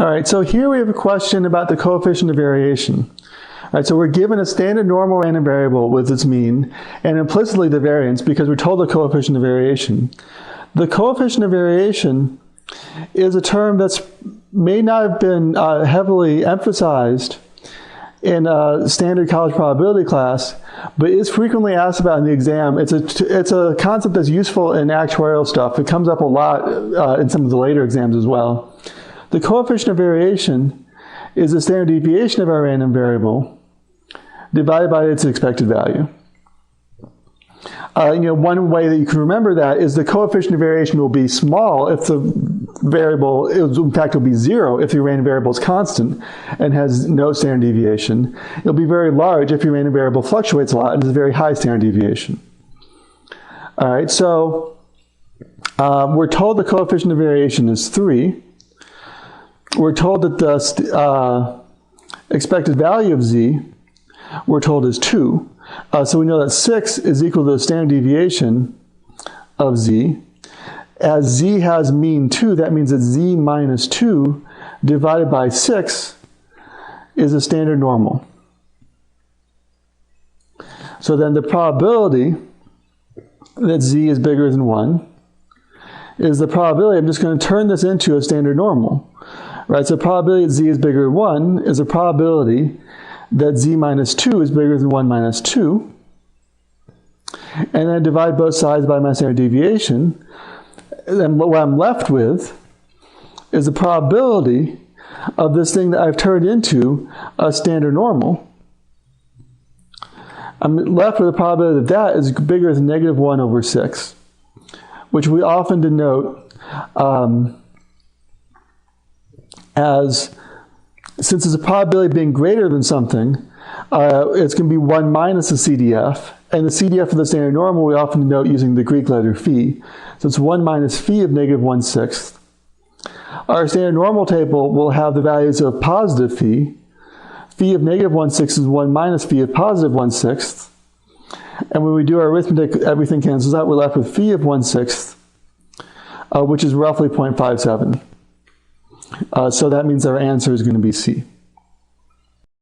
All right, so here we have a question about the coefficient of variation. All right, so we're given a standard normal random variable with its mean, and implicitly the variance because we're told the coefficient of variation. The coefficient of variation is a term that may not have been heavily emphasized in a standard college probability class, but is frequently asked about in the exam. It's a concept that's useful in actuarial stuff. It comes up a lot in some of the later exams as well. The coefficient of variation is the standard deviation of our random variable divided by its expected value. One way that you can remember that is the coefficient of variation will be small if the variable, in fact, will be 0 if your random variable is constant and has no standard deviation. It'll be very large if your random variable fluctuates a lot and has a very high standard deviation. All right, so we're told the coefficient of variation is 3. We're told that the expected value of z, we're told is 2. So we know that 6 is equal to the standard deviation of z. As z has mean 2, that means that z minus 2 divided by 6 is a standard normal. So then the probability that z is bigger than 1 is the probability, I'm just going to turn this into a standard normal. Right, so probability that z is bigger than 1 is a probability that z minus 2 is bigger than 1 minus 2. And then I divide both sides by my standard deviation. And then what I'm left with is the probability of this thing that I've turned into a standard normal. I'm left with a probability that that is bigger than negative 1 over 6, which we often denote as, since it's a probability of being greater than something, it's going to be 1 minus the CDF. And the CDF of the standard normal we often denote using the Greek letter phi. So it's 1 minus phi of negative 1/6. Our standard normal table will have the values of positive phi. Phi of negative 1/6 is 1 minus phi of positive 1/6. And when we do our arithmetic, everything cancels out. We're left with phi of 1/6, which is roughly 0.57. So that means our answer is going to be C.